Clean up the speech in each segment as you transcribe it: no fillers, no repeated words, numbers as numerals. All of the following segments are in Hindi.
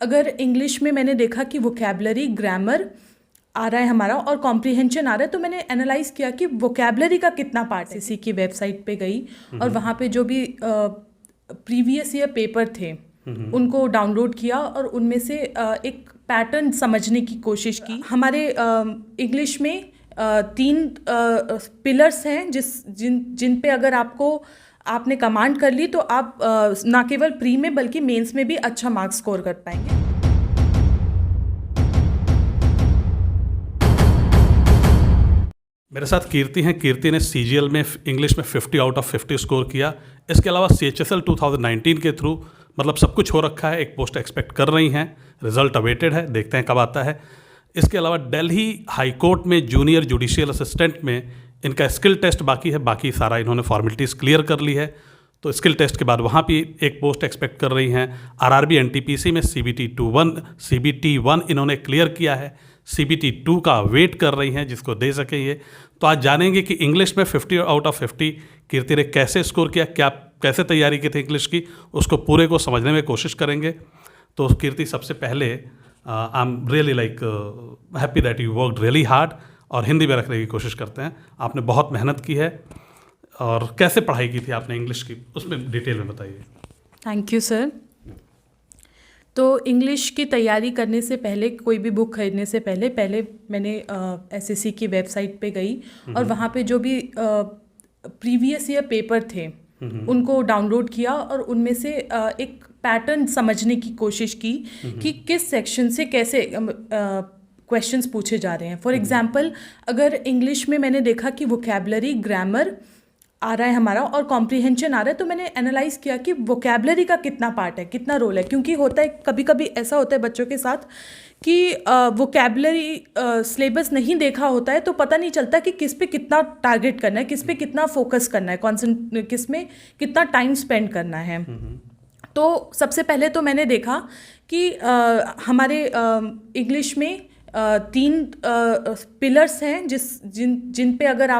अगर इंग्लिश में मैंने देखा कि वोकैबलरी ग्रामर आ रहा है हमारा और कॉम्प्रिहेंशन आ रहा है, तो मैंने एनालाइज किया कि वोकैबलरी का कितना पार्ट है। सीसी की वेबसाइट पे गई और वहाँ पे जो भी प्रीवियस ईयर पेपर थे उनको डाउनलोड किया और उनमें से एक पैटर्न समझने की कोशिश की। हमारे इंग्लिश में 3 पिलर्स हैं जिन पे अगर आपने कमांड कर ली तो आप ना केवल प्री में बल्कि मेंस में भी अच्छा मार्क्स स्कोर कर पाएंगे। मेरे साथ कीर्ति हैं। कीर्ति ने सीजीएल में इंग्लिश में 50 आउट ऑफ 50 स्कोर किया। इसके अलावा CHSL 2019 के थ्रू मतलब सब कुछ हो रखा है, एक पोस्ट एक्सपेक्ट कर रही हैं, रिजल्ट अवेटेड है, देखते हैं कब आता है। इसके अलावा दिल्ली हाई कोर्ट में जूनियर जुडिशियल असिस्टेंट में इनका स्किल टेस्ट बाकी है, बाकी सारा इन्होंने फॉर्मेलिटीज़ क्लियर कर ली है। तो स्किल टेस्ट के बाद वहाँ भी एक पोस्ट एक्सपेक्ट कर रही हैं। RRB NTPC में CBT 1 इन्होंने क्लियर किया है, CBT 2 का वेट कर रही हैं जिसको दे सके ये। तो आज जानेंगे कि इंग्लिश में 50 आउट ऑफ 50 कीर्ति ने कैसे स्कोर किया, कैसे तैयारी की थी इंग्लिश की, उसको पूरे को समझने में कोशिश करेंगे। तो कीर्ति, सबसे पहले I am really happy that you worked really hard, और हिंदी में रखने की कोशिश करते हैं। आपने बहुत मेहनत की है, और कैसे पढ़ाई की थी आपने इंग्लिश की, उसमें डिटेल में बताइए। Thank you sir. तो इंग्लिश की तैयारी करने से पहले, कोई भी बुक खरीदने से पहले मैंने SSC की वेबसाइट पे गई और वहाँ पे जो भी प्रीवियस ईयर पेपर थे उनको डाउनलोड किया और उनमें से एक पैटर्न समझने की कोशिश की कि किस सेक्शन से कैसे क्वेश्चंस पूछे जा रहे हैं। फॉर एग्जांपल, अगर इंग्लिश में मैंने देखा कि वोकैबलरी ग्रामर आ रहा है हमारा और कॉम्प्रिहेंशन आ रहा है, तो मैंने एनालाइज किया कि वोकैबलरी का कितना पार्ट है, कितना रोल है। क्योंकि होता है कभी कभी ऐसा होता है बच्चों के साथ कि वोकैबलरी सिलेबस नहीं देखा होता है तो पता नहीं चलता कि किस पे कितना टारगेट करना है, किस पे कितना फोकस करना है, किस में कितना टाइम स्पेंड करना है। तो सबसे पहले तो मैंने देखा कि हमारे इंग्लिश में 3 पिलर्स हैं जिन पे अगर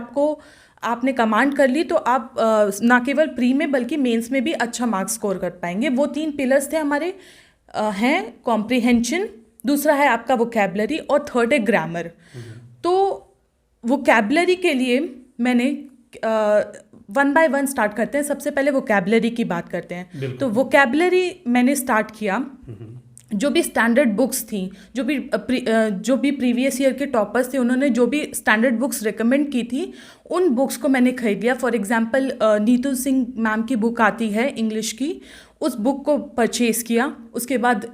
आपने कमांड कर ली तो आप ना केवल प्री में बल्कि मेंस में भी अच्छा मार्क्स स्कोर कर पाएंगे। वो 3 पिलर्स थे हमारे, हैं कॉम्प्रिहेंशन, दूसरा है आपका वोकैबलरी और थर्ड है ग्रामर। तो वोकैबलरी के लिए मैंने 1 बाय 1 स्टार्ट करते हैं। सबसे पहले वोकैबलरी की बात करते हैं। तो वोकैबलरी मैंने स्टार्ट किया, जो भी स्टैंडर्ड बुक्स थी, जो भी प्रीवियस ईयर के टॉपर्स थे, उन्होंने जो भी स्टैंडर्ड बुक्स रिकमेंड की थी उन बुक्स को मैंने खरीद लिया। For example Neetu Singh ma'am की बुक आती है इंग्लिश की, उस बुक को परचेज किया। उसके बाद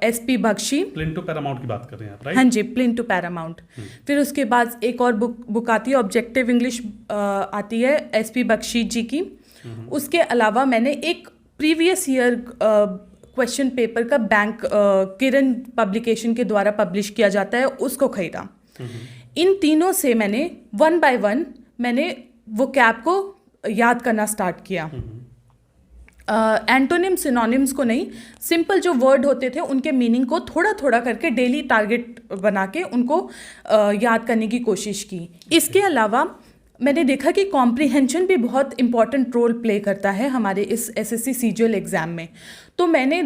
SP Bakshi, plain to Paramount की बात कर रहे हैं आप, राइट? हाँ जी, प्लेन टू पैरामाउंट। फिर उसके बाद एक और बुक आती है, ऑब्जेक्टिव इंग्लिश आती है SP बख्शी जी की। उसके अलावा मैंने एक प्रीवियस ईयर क्वेश्चन पेपर का बैंक किरण पब्लिकेशन के द्वारा पब्लिश किया जाता है, उसको खरीदा। इन तीनों से मैंने 1 बाय 1 मैंने वोकैब को याद करना स्टार्ट किया। एंटोनिम सिनोनिम्स को नहीं, सिंपल जो वर्ड होते थे उनके मीनिंग को थोड़ा थोड़ा करके डेली टारगेट बना के उनको याद करने की कोशिश की। इसके अलावा मैंने देखा कि कॉम्प्रिहेंशन भी बहुत इंपॉर्टेंट रोल प्ले करता है हमारे इस SSC CGL एग्ज़ाम में। तो मैंने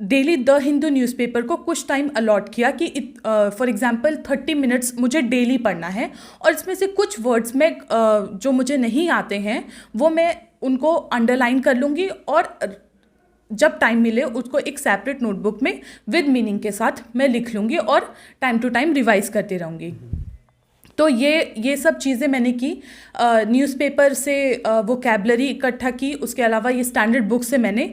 डेली द हिंदू न्यूज़पेपर को कुछ टाइम अलॉट किया कि फॉर एग्जांपल 30 मिनट्स मुझे डेली पढ़ना है, और इसमें से कुछ वर्ड्स में जो मुझे नहीं आते हैं वो मैं उनको अंडरलाइन कर लूँगी और जब टाइम मिले उसको एक सेपरेट नोटबुक में विद मीनिंग के साथ मैं लिख लूँगी और टाइम टू टाइम रिवाइज करती रहूँगी। तो ये सब चीज़ें मैंने की। न्यूज़पेपर से वोकैबलरी इकट्ठा की, उसके अलावा ये स्टैंडर्ड बुक से मैंने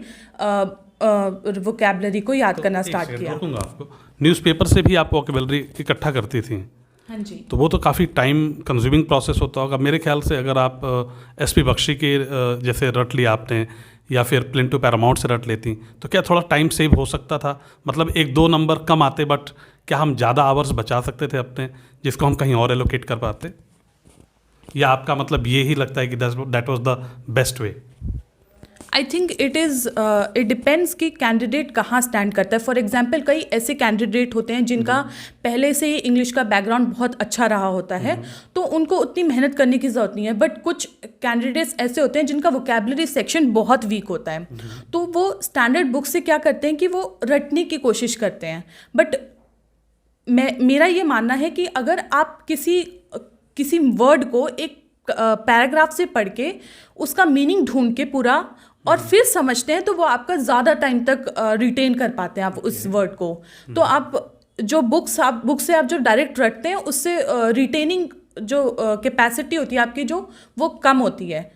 वोकैबलरी को याद करना स्टार्ट किया। रोकूंगा आपको। न्यूज़पेपर से भी आप वोकैबलरी इकट्ठा करती थी? हाँ जी। तो वो तो काफ़ी टाइम कंज्यूमिंग प्रोसेस होता होगा मेरे ख्याल से। अगर आप SP बख्शी के जैसे रट लिया आपने, या फिर प्लेन टू पैरामाउंट से रट लेती, तो क्या थोड़ा टाइम सेव हो सकता था? मतलब 1-2 नंबर कम आते, बट क्या हम ज़्यादा आवर्स बचा सकते थे अपने, जिसको हम कहीं और एलोकेट कर पाते? या आपका मतलब ये ही लगता है कि that was the best way? I think it depends कि कैंडिडेट कहाँ स्टैंड करता है. फॉर एग्जांपल कई ऐसे कैंडिडेट होते हैं जिनका पहले से ही इंग्लिश का बैकग्राउंड बहुत अच्छा रहा होता है, तो उनको उतनी मेहनत करने की ज़रूरत नहीं है. बट कुछ कैंडिडेट्स ऐसे होते हैं जिनका वोकैबुलरी सेक्शन बहुत वीक होता है, तो वो स्टैंडर्ड बुक से क्या करते हैं कि वो रटने की कोशिश करते हैं. बट मेरा ये मानना है कि अगर आप किसी वर्ड को एक पैराग्राफ से पढ़ के उसका मीनिंग ढूंढ के पूरा और फिर समझते हैं, तो वो आपका ज़्यादा टाइम तक रिटेन कर पाते हैं आप उस वर्ड को. तो आप जो बुक से आप जो डायरेक्ट रटते हैं उससे रिटेनिंग जो कैपेसिटी होती है आपकी वो कम होती है.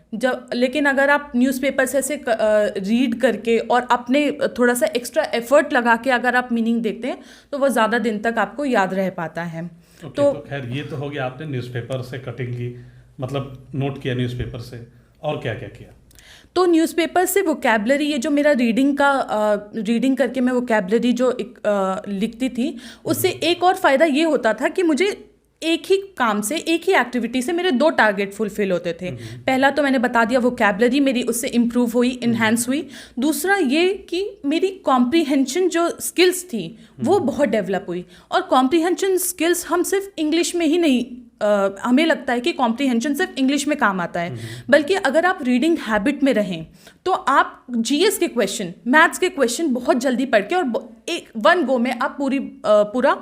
लेकिन अगर आप न्यूज़पेपर से ऐसे रीड करके और अपने थोड़ा सा एक्स्ट्रा एफर्ट लगा के अगर आप मीनिंग देखते हैं तो वो ज़्यादा दिन तक आपको याद रह पाता है. तो खैर ये तो हो गया, आपने न्यूज़पेपर से कटिंग की, मतलब नोट किया न्यूज़पेपर से, और क्या क्या किया? तो न्यूज़पेपर से वोकैबलरी, ये जो मेरा रीडिंग करके मैं वोकैबलरी जो लिखती थी, उससे एक और फ़ायदा ये होता था कि मुझे एक ही काम से, एक ही एक्टिविटी से मेरे 2 टारगेट फुलफिल होते थे. पहला तो मैंने बता दिया, वोकैबलरी मेरी उससे इम्प्रूव हुई, इन्हांस हुई. दूसरा ये कि मेरी कॉम्प्रीहेंशन जो स्किल्स थी वो बहुत डेवलप हुई. और कॉम्प्रीहेंशन स्किल्स हम सिर्फ इंग्लिश में ही नहीं, हमें लगता है कि कॉम्प्रीहेंशन सिर्फ इंग्लिश में काम आता है, बल्कि अगर आप रीडिंग हैबिट में रहें तो आप जीएस के क्वेश्चन, मैथ्स के क्वेश्चन बहुत जल्दी पढ़ के और वन गो में आप पूरा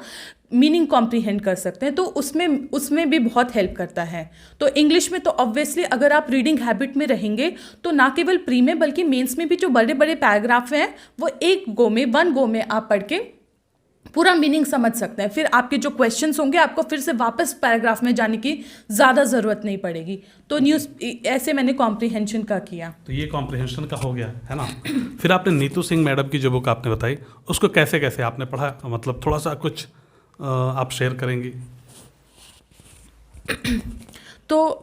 मीनिंग कॉम्प्रीहेंड कर सकते हैं. तो उसमें भी बहुत हेल्प करता है. तो इंग्लिश में तो ऑब्वियसली अगर आप रीडिंग हैबिट में रहेंगे तो ना केवल प्री में बल्कि मेंस में भी जो बड़े बड़े पैराग्राफ हैं वो वन गो में आप पढ़ के पूरा मीनिंग समझ सकते हैं. फिर आपके जो क्वेश्चंस होंगे आपको फिर से वापस पैराग्राफ में जाने की ज़्यादा ज़रूरत नहीं पड़ेगी. तो ऐसे मैंने कॉम्प्रीहेंशन का किया. तो ये कॉम्प्रीहेंशन का हो गया है ना. फिर आपने नीतू सिंह मैडम की जो बुक आपने बताई उसको कैसे कैसे आपने पढ़ा, मतलब थोड़ा सा कुछ आप शेयर करेंगी? तो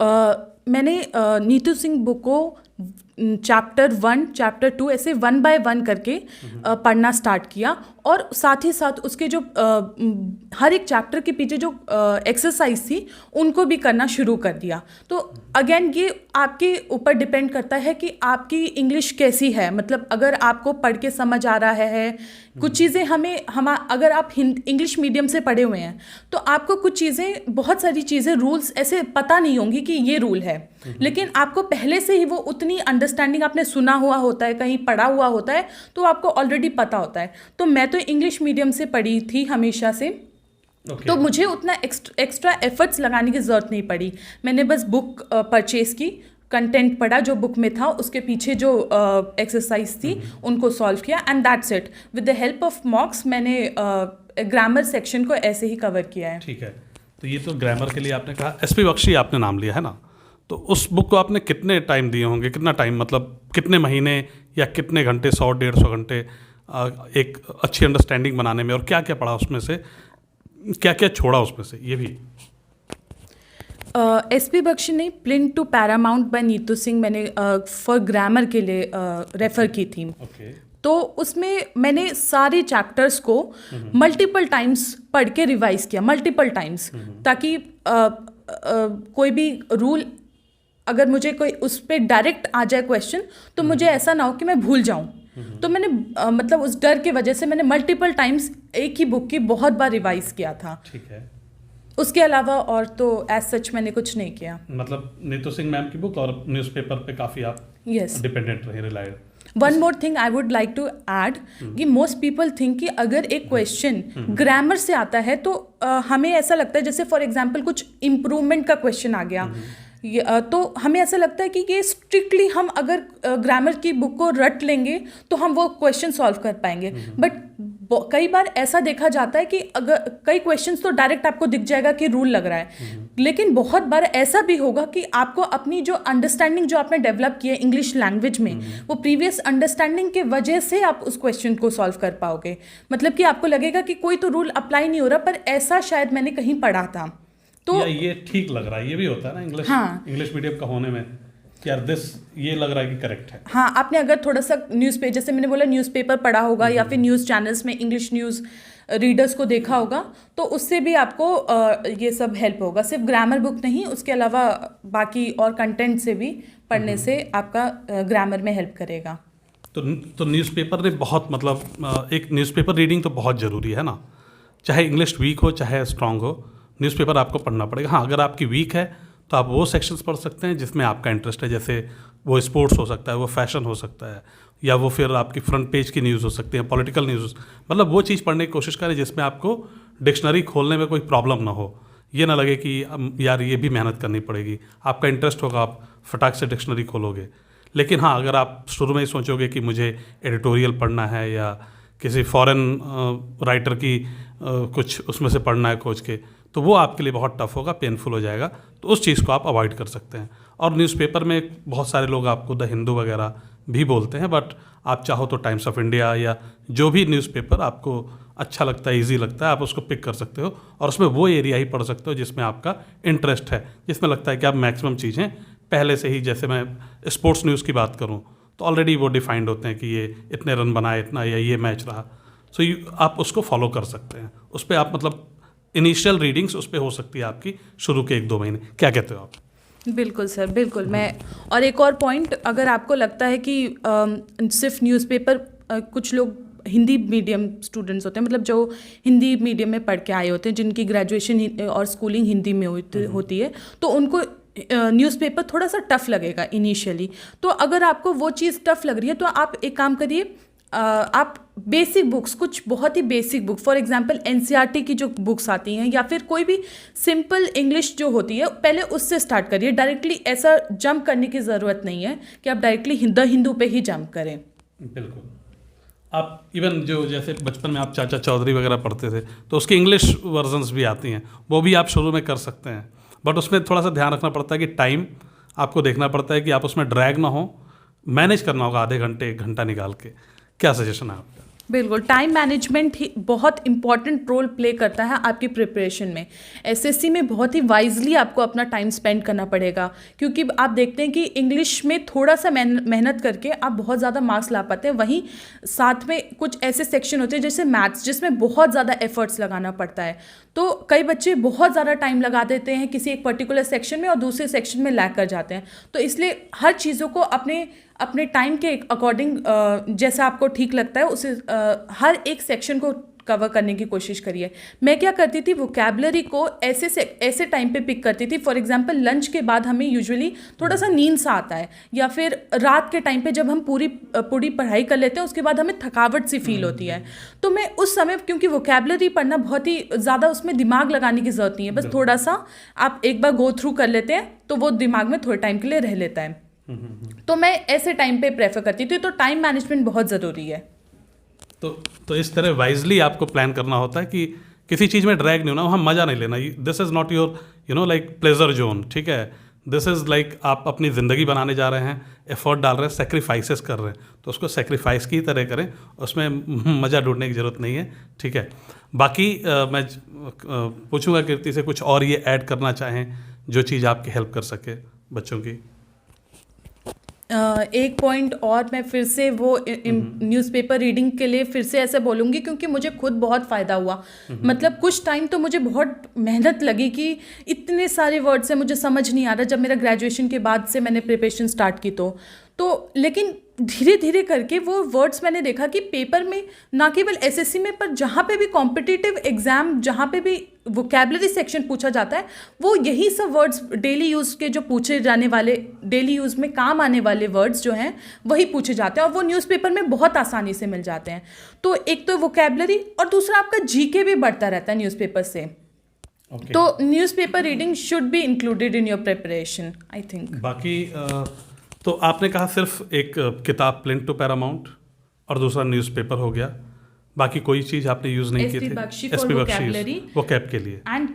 मैंने नीतू सिंह बुक को चैप्टर 1, चैप्टर 2 ऐसे 1 बाय 1 करके पढ़ना स्टार्ट किया. और साथ ही साथ उसके जो हर एक चैप्टर के पीछे जो एक्सरसाइज थी उनको भी करना शुरू कर दिया. तो अगेन ये आपके ऊपर डिपेंड करता है कि आपकी इंग्लिश कैसी है. मतलब अगर आपको पढ़ के समझ आ रहा है, कुछ चीज़ें अगर आप इंग्लिश मीडियम से पढ़े हुए हैं तो आपको कुछ चीज़ें, बहुत सारी चीज़ें, रूल्स ऐसे पता नहीं होंगी कि ये रूल है, लेकिन आपको पहले से ही वो उतनी अंडरस्टैंडिंग, आपने सुना हुआ होता है, कहीं पढ़ा हुआ होता है, तो आपको ऑलरेडी पता होता है. तो मैं तो इंग्लिश मीडियम से पढ़ी थी हमेशा से. तो मुझे उतना एक्स्ट्रा एफर्ट्स लगाने की ज़रूरत नहीं पड़ी. मैंने बस बुक परचेज की, कंटेंट पढ़ा जो बुक में था, उसके पीछे जो एक्सरसाइज थी उनको सॉल्व किया, and that's it. With the help of मॉक्स मैंने ग्रामर सेक्शन को ऐसे ही कवर किया है. ठीक है. तो ये तो ग्रामर के लिए आपने कहा. एसपी बख्शी आपने नाम लिया है ना, तो उस बुक को आपने कितने टाइम दिए होंगे? कितना टाइम, मतलब कितने महीने या कितने घंटे, 100-150 घंटे एक अच्छी अंडरस्टैंडिंग बनाने में? और क्या क्या पढ़ा उसमें से, क्या क्या छोड़ा उसमें से, ये भी? एसपी बख्शी ने plinth to paramount by Neetu Singh मैंने फॉर ग्रामर के लिए रेफ़र की थी. तो उसमें मैंने सारे चैप्टर्स को मल्टीपल टाइम्स पढ़ के रिवाइज किया, मल्टीपल टाइम्स, ताकि कोई भी रूल अगर मुझे कोई उस पर डायरेक्ट आ जाए क्वेश्चन तो मुझे ऐसा ना हो कि मैं भूल जाऊं. तो मैंने मतलब उस डर की वजह से मैंने मल्टीपल टाइम्स एक ही बुक की बहुत बार रिवाइज किया था. ठीक है. उसके अलावा और तो एज सच मैंने कुछ नहीं किया. मतलब नीतू सिंह मैम की बुक और न्यूज़पेपर पे काफ़ी आप डिपेंडेंट रहे, relied. One more thing I would like to add कि मोस्ट पीपल थिंक कि अगर एक क्वेश्चन ग्रामर से आता है तो हमें ऐसा लगता है, जैसे फॉर एग्जांपल कुछ इम्प्रूवमेंट का क्वेश्चन आ गया, तो हमें ऐसा लगता है कि ये स्ट्रिक्टली हम अगर ग्रामर की बुक को रट लेंगे तो हम वो क्वेश्चन सॉल्व कर पाएंगे. बट कई बार ऐसा देखा जाता है कि अगर कई क्वेश्चंस तो डायरेक्ट आपको दिख जाएगा कि रूल लग रहा है, लेकिन बहुत बार ऐसा भी होगा कि आपको अपनी जो अंडरस्टैंडिंग जो आपने डेवलप की है इंग्लिश लैंग्वेज में, वो प्रीवियस अंडरस्टैंडिंग के वजह से आप उस क्वेश्चन को सॉल्व कर पाओगे. मतलब कि आपको लगेगा कि कोई तो रूल अप्लाई नहीं हो रहा, पर ऐसा शायद मैंने कहीं पढ़ा था. तो ये ठीक लग रहा है, ये भी होता है ना इंग्लिश, इंग्लिश मीडियम का होने में. यार दिस ये लग रहा है कि करेक्ट है। हाँ, आपने अगर थोड़ा सा न्यूज़पेपर, जैसे मैंने बोला न्यूज़पेपर पढ़ा होगा या फिर न्यूज़ चैनल्स में इंग्लिश न्यूज़ रीडर्स को देखा होगा, तो उससे भी आपको ये सब हेल्प होगा। सिर्फ ग्रामर बुक नहीं, उसके अलावा बाकी और कंटेंट से भी पढ़ने से आपका ग्रामर में हेल्प करेगा। तो न्यूज़पेपर ने बहुत मतलब एक न्यूज़पेपर रीडिंग तो बहुत ज़रूरी है ना, चाहे इंग्लिश वीक हो चाहे स्ट्रांग हो, न्यूज़पेपर आपको पढ़ना पड़ेगा। हाँ, अगर आपकी वीक है तो आप वो सेक्शंस पढ़ सकते हैं जिसमें आपका इंटरेस्ट है, जैसे वो स्पोर्ट्स हो सकता है, वो फैशन हो सकता है, या वो फिर आपकी फ्रंट पेज की न्यूज़ हो सकती है, पॉलिटिकल न्यूज़, मतलब वो चीज़ पढ़ने की कोशिश करें जिसमें आपको डिक्शनरी खोलने में कोई प्रॉब्लम ना हो। ये ना लगे कि यार ये भी मेहनत करनी पड़ेगी, आपका इंटरेस्ट होगा, आप फटाक से डिक्शनरी खोलोगे। लेकिन हाँ, अगर आप शुरू में ही सोचोगे कि मुझे एडिटोरियल पढ़ना है या किसी फॉरेन राइटर की कुछ उसमें से पढ़ना है खोज के, तो वो आपके लिए बहुत टफ होगा, पेनफुल हो जाएगा, तो उस चीज़ को आप अवॉइड कर सकते हैं। और न्यूज़पेपर में बहुत सारे लोग आपको द हिंदू वगैरह भी बोलते हैं, बट आप चाहो तो टाइम्स ऑफ इंडिया या जो भी न्यूज़पेपर आपको अच्छा लगता है, ईजी लगता है, आप उसको पिक कर सकते हो और उसमें वो एरिया ही पढ़ सकते हो जिसमें आपका इंटरेस्ट है, जिसमें लगता है कि आप मैक्सिमम चीज़ें पहले से ही, जैसे मैं स्पोर्ट्स न्यूज़ की बात करूँ तो ऑलरेडी वो डिफाइंड होते हैं कि ये इतने रन बनाए, इतना, या ये मैच रहा, सो आप उसको फॉलो कर सकते हैं। उस पर आप मतलब इनिशियल रीडिंग्स उस पर हो सकती है आपकी शुरू के 1-2 महीने। क्या कहते हो आप? बिल्कुल सर, बिल्कुल। मैं और एक और पॉइंट, अगर आपको लगता है कि सिर्फ न्यूज़पेपर, कुछ लोग हिंदी मीडियम स्टूडेंट्स होते हैं, मतलब जो हिंदी मीडियम में पढ़ के आए होते हैं, जिनकी ग्रेजुएशन और स्कूलिंग हिंदी में होती है, तो उनको न्यूज़पेपर थोड़ा सा टफ लगेगा इनिशियली। तो अगर आपको वो चीज़ टफ लग रही है तो आप एक काम करिए, आप बेसिक बुक्स, कुछ बहुत ही basic book, for example NCERT की जो बुक्स आती हैं या फिर कोई भी सिंपल इंग्लिश जो होती है, पहले उससे स्टार्ट करिए। डायरेक्टली ऐसा जंप करने की ज़रूरत नहीं है कि आप डायरेक्टली द हिंदू पे ही जंप करें। बिल्कुल। आप इवन जो जैसे बचपन में आप चाचा चौधरी वगैरह पढ़ते थे, तो उसकी इंग्लिश वर्जन्स भी आती हैं, वो भी आप शुरू में कर सकते हैं, बट उसमें थोड़ा सा ध्यान रखना पड़ता है कि टाइम आपको देखना पड़ता है कि आप उसमें ड्रैग ना हो, मैनेज करना होगा आधे घंटे 1 घंटा निकाल के। क्या सजेशन है आपका? बिल्कुल, टाइम मैनेजमेंट ही बहुत इंपॉर्टेंट रोल प्ले करता है आपकी प्रिपरेशन में। एसएससी में बहुत ही वाइजली आपको अपना टाइम स्पेंड करना पड़ेगा, क्योंकि आप देखते हैं कि इंग्लिश में थोड़ा सा मेहनत करके आप बहुत ज़्यादा मार्क्स ला पाते हैं। वहीं साथ में कुछ ऐसे सेक्शन होते हैं जैसे मैथ्स, जिसमें बहुत ज़्यादा एफर्ट्स लगाना पड़ता है। तो कई बच्चे बहुत ज़्यादा टाइम लगा देते हैं किसी एक पर्टिकुलर सेक्शन में और दूसरे सेक्शन में लैग कर जाते हैं। तो इसलिए हर चीज़ों को अपने टाइम के अकॉर्डिंग जैसा आपको ठीक लगता है उसे हर एक सेक्शन को कवर करने की कोशिश करिए। मैं क्या करती थी, वोकैबुलरी को ऐसे टाइम पे पिक करती थी। फॉर एग्जांपल लंच के बाद हमें यूजुअली थोड़ा सा नींद सा आता है, या फिर रात के टाइम पे जब हम पूरी पढ़ाई कर लेते हैं उसके बाद हमें थकावट सी फील होती है। तो मैं उस समय, क्योंकि वोकैबुलरी पढ़ना बहुत ही ज़्यादा, उसमें दिमाग लगाने की ज़रूरत नहीं है, बस थोड़ा सा आप एक बार गो थ्रू कर लेते हैं तो वो दिमाग में थोड़े टाइम के लिए रह लेता है। तो मैं ऐसे टाइम पे प्रेफर करती थी। तो टाइम मैनेजमेंट बहुत ज़रूरी है। तो इस तरह वाइजली आपको प्लान करना होता है कि किसी चीज़ में ड्रैग नहीं होना, वहाँ मज़ा नहीं लेना। This is not your like pleasure zone, ठीक है। दिस इज़ लाइक आप अपनी ज़िंदगी बनाने जा रहे हैं, एफर्ट डाल रहे हैं, सेक्रीफाइसेस कर रहे हैं, तो उसको सेक्रीफाइस की तरह करें, उसमें मज़ा ढूंढने की ज़रूरत नहीं है, ठीक है। बाकी मैं पूछूंगा कीर्ति से कुछ और ये ऐड करना चाहें जो चीज़ आपकी हेल्प कर सके बच्चों की। एक पॉइंट और मैं फिर से वो न्यूज़पेपर रीडिंग के लिए फिर से ऐसे बोलूँगी, क्योंकि मुझे खुद बहुत फ़ायदा हुआ। मतलब कुछ टाइम तो मुझे बहुत मेहनत लगी कि इतने सारे वर्ड्स हैं, मुझे समझ नहीं आ रहा। जब मेरा ग्रेजुएशन के बाद से मैंने प्रिपरेशन स्टार्ट की तो लेकिन धीरे धीरे करके वो वर्ड्स मैंने देखा कि पेपर में, ना केवल एसएससी में, पर जहाँ पे भी कॉम्पिटिटिव एग्जाम, जहाँ पे भी वोकैबुलरी सेक्शन पूछा जाता है, वो यही सब वर्ड्स डेली यूज़ के, जो पूछे जाने वाले, डेली यूज़ में काम आने वाले वर्ड्स जो हैं वही पूछे जाते हैं, और वो न्यूज़पेपर में बहुत आसानी से मिल जाते हैं। तो एक तो वोकैबुलरी, और दूसरा आपका जीके भी बढ़ता रहता है न्यूज़पेपर से। तो newspaper reading should be included in your preparation, I think. बाकी तो आपने कहा सिर्फ एक किताब प्लिंट टू पैरामाउंट और दूसरा न्यूज़पेपर हो गया, बाकी कोई चीज़ आपने यूज़ नहीं की थी? एसपी बख्शी वोकैब के लिए। एंड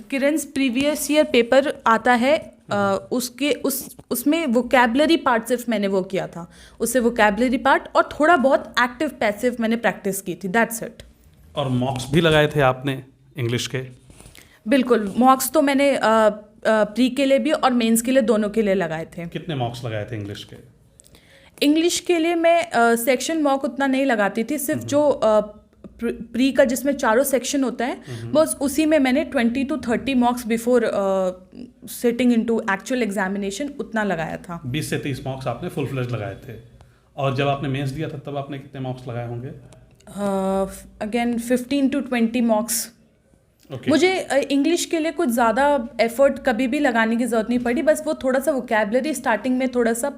किरण's प्रीवियस ईयर पेपर आता है, उसमें वोकैबुलरी पार्ट सिर्फ मैंने वो किया था, उससे वोकैबुलरी पार्ट और थोड़ा बहुत एक्टिव पैसिव मैंने प्रैक्टिस की थी, दैट्स इट। और मॉक्स भी लगाए थे आपने इंग्लिश के? बिल्कुल, मॉक्स तो मैंने प्री के लिए भी और मेंस के लिए दोनों के लिए लगाए थे। कितने मॉक्स लगाए थे इंग्लिश के? इंग्लिश के लिए मैं सेक्शन मॉक उतना नहीं लगाती थी, सिर्फ जो प्री का जिसमें चारों सेक्शन होता है बस उसी में मैंने 20 to 30 मॉक्स before sitting into actual examination उतना लगाया था। 20 से 30 मॉक्स आपने फुल फ्लेज लगाए थे। और जब आपने मेंस दिया था तब आपने कितने मॉक्स लगाए होंगे? Again 15 to 20 मॉक्स। Okay. मुझे इंग्लिश के लिए कुछ ज़्यादा एफर्ट कभी भी लगाने की ज़रूरत नहीं पड़ी, बस वो थोड़ा सा वोकैबलरी स्टार्टिंग में थोड़ा सा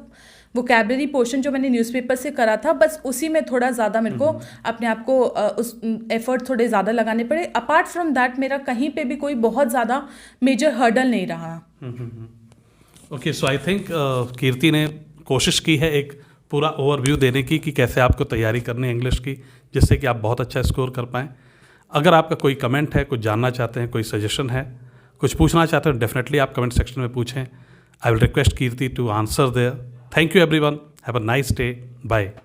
वोकैबलरी पोर्शन जो मैंने न्यूज़पेपर से करा था बस उसी में थोड़ा ज़्यादा मेरे को अपने आप को उस एफर्ट थोड़े ज़्यादा लगाने पड़े। अपार्ट फ्रॉम दैट मेरा कहीं पे भी कोई बहुत ज़्यादा मेजर हर्डल नहीं रहा। ओके, सो आई थिंक कीर्ति ने कोशिश की है एक पूरा ओवरव्यू देने की कि कैसे आपको तैयारी करनी है इंग्लिश की, जिससे कि आप बहुत अच्छा स्कोर कर पाएँ। अगर आपका कोई कमेंट है, कुछ जानना चाहते हैं, कोई सजेशन है, कुछ पूछना चाहते हैं, डेफिनेटली आप कमेंट सेक्शन में पूछें। I will request Kirti to answer there. Thank you everyone, have a nice day, bye.